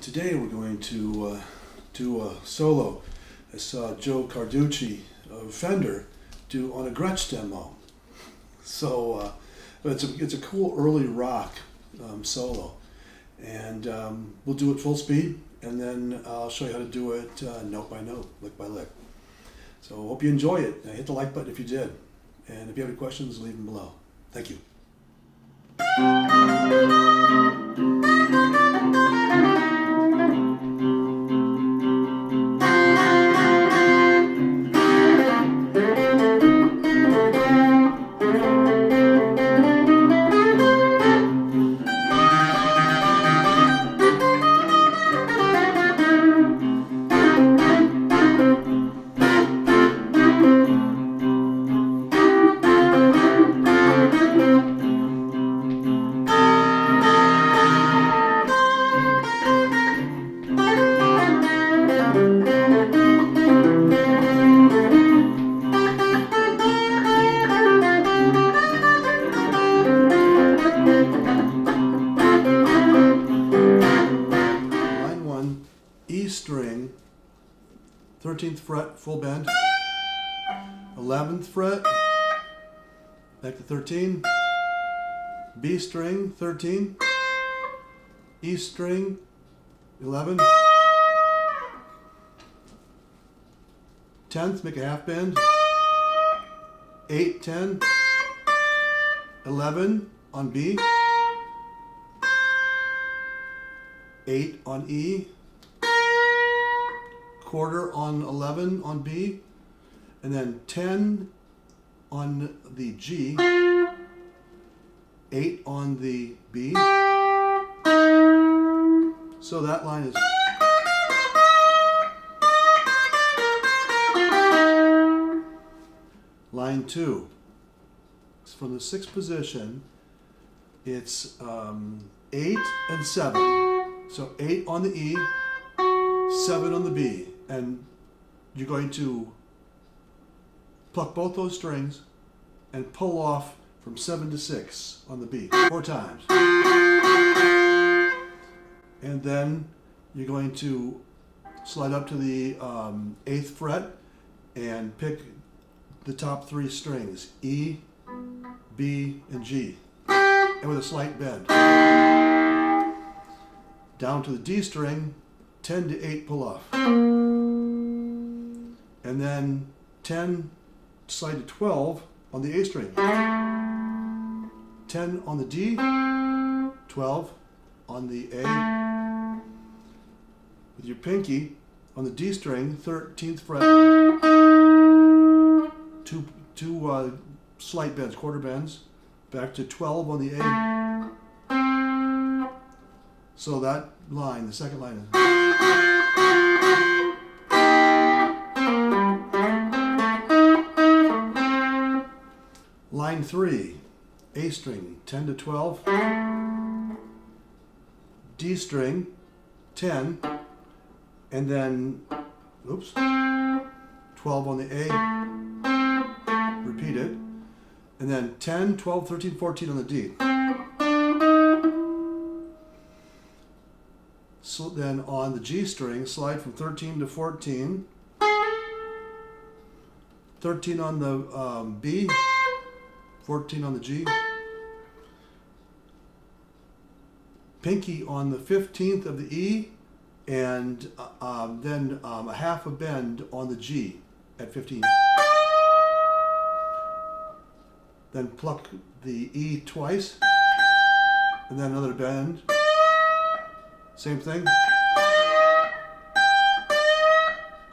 Today we're going to do a solo. I saw Joe Carducci of Fender do on a Gretsch demo. So it's a cool early rock solo, and we'll do it full speed, and then I'll show you how to do it note by note, lick by lick. So hope you enjoy it. Hit the like button if you did, and if you have any questions, leave them below. Thank you. E string, 13th fret, full bend, 11th fret, back to 13, B string, 13, E string, 11, 10th, make a half bend, 8, 10, 11 on B, 8 on E, quarter on 11 on B, and then 10 on the G, 8 on the B. So that line is line 2. It's from the 6th position. It's 8 and 7. So 8 on the E, 7 on the B, and you're going to pluck both those strings and pull off from 7 to 6 on the B 4 times. And then you're going to slide up to the 8th fret and pick the top 3 strings, E, B, and G, and with a slight bend. Down to the D string, 10 to 8 pull off, and then 10 slide to 12 on the A string, 10 on the D, 12 on the A, with your pinky on the D string, 13th fret, two slight bends, quarter bends, back to 12 on the A. So that line, the second line is line 3, A string, 10 to 12, D string, 10, and then, 12 on the A, repeat it, and then 10, 12, 13, 14 on the D. So then on the G string, slide from 13 to 14, 13 on the B, 14 on the G, pinky on the 15th of the E, and then a half a bend on the G at 15. Then pluck the E twice, and then another bend. Same thing.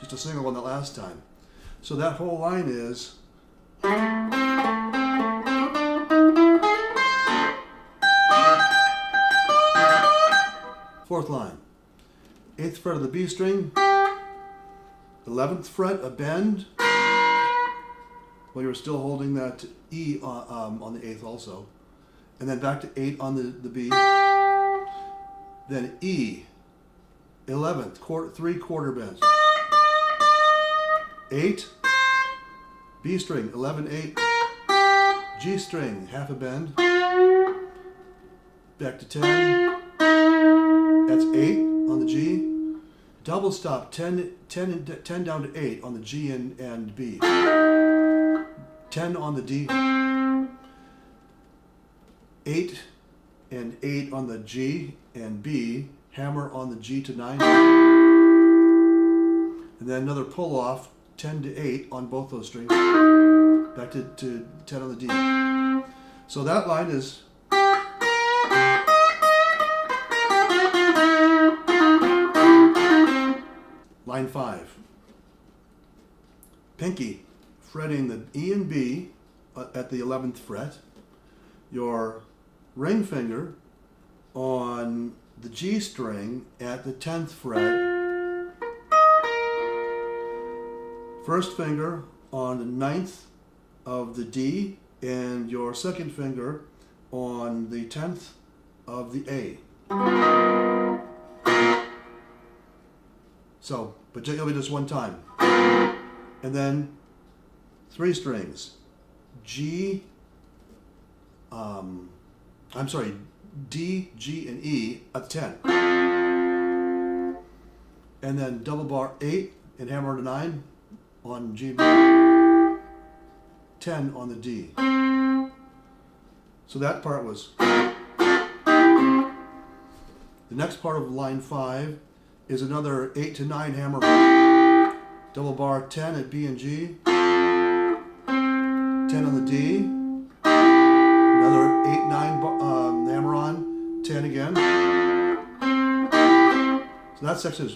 Just a single on the last time. So that whole line is fourth line. 8th fret of the B string, 11th fret, a bend, while you're still holding that E on the 8th also, and then back to 8 on the B. Then E, 11th, 3 quarter bends, 8, B string, 11, 8, G string, half a bend, back to 10, that's 8, on the G. Double stop 10 down to 8 on the G and B. 10 on the D. 8 and 8 on the G and B. Hammer on the G to 9. And then another pull off 10 to 8 on both those strings. Back to 10 on the D. So that line is line 5. Pinky fretting the E and B at the 11th fret. Your ring finger on the G string at the 10th fret. First finger on the 9th of the D, and your second finger on the 10th of the A. So, but you'll be just one time. And then 3 strings. G, D, G, and E at 10. And then double bar 8 and hammer to 9 on G, 10 on the D. So that part was. The next part of line 5 is another 8 to 9 hammer. Double bar 10 at B and G. 10 on the D. Another 8, 9 hammer on. 10 again. So that section is.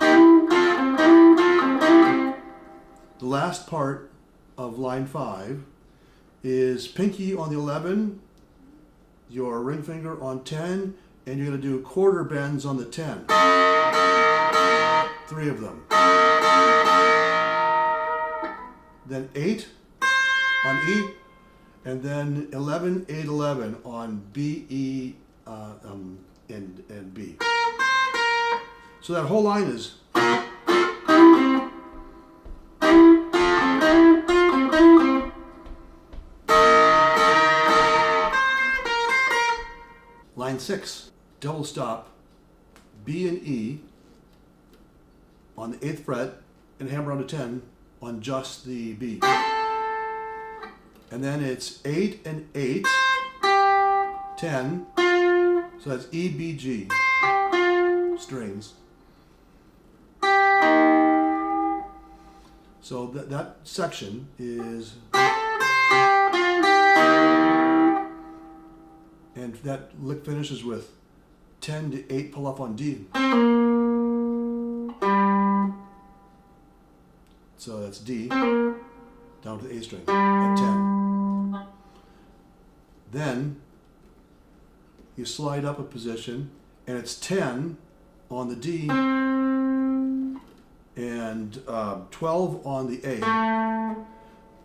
The last part of line 5 is pinky on the 11, your ring finger on 10, and you're going to do quarter bends on the 10. 3 of them. Then 8 on E, and then 11, 8, 11 on B, E, and B. So that whole line is. Line 6, double stop B and E on the 8th fret and hammer on to 10 on just the B. And then it's 8 and 8, 10, so that's E, B, G strings. So that section is. And that lick finishes with 10 to 8 pull off on D. So that's D down to the A string at 10. Then you slide up a position and it's 10 on the D and 12 on the A.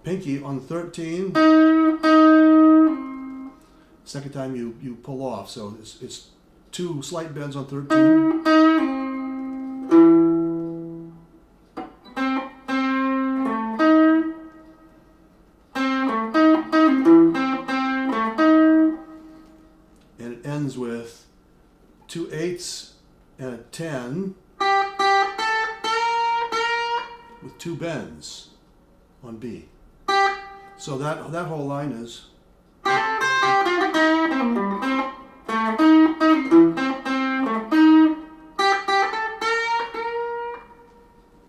Pinky on 13. Second time you pull off, so it's 2 slight bends on 13. And it ends with 2 8s and a 10 with 2 bends on B. So that whole line is.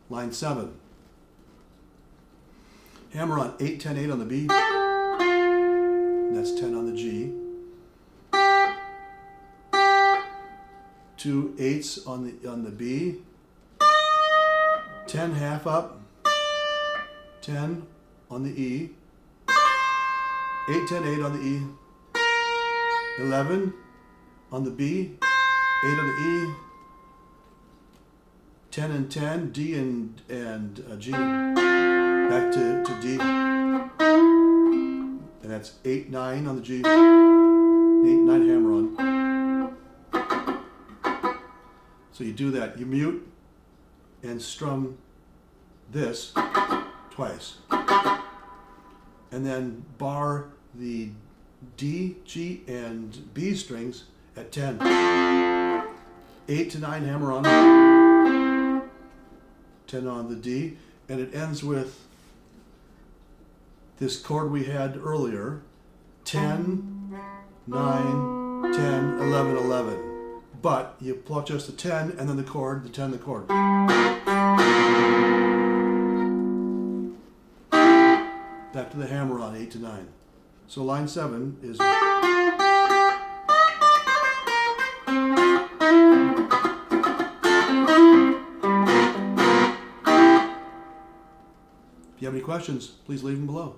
Line 7. Hammer on 8, 10, 8 on the B. That's 10 on the G. 2 8s on the B. 10 half up. 10 on the E. 8, 10, 8 on the E. 11 on the B. 8 on the E. 10 and 10, D and G, back to D, and that's 8, 9 on the G, 8, 9 hammer on. So you do that, you mute and strum this twice, and then bar the D, G, and B strings at 10. 8 to 9 hammer on, 10 on the D, and it ends with this chord we had earlier, 10, 9, 10, 11, 11. But you pluck just the 10 and then the chord, the 10, the chord. Back to the hammer on 8 to 9. So line 7 is... If you have any questions, please leave them below.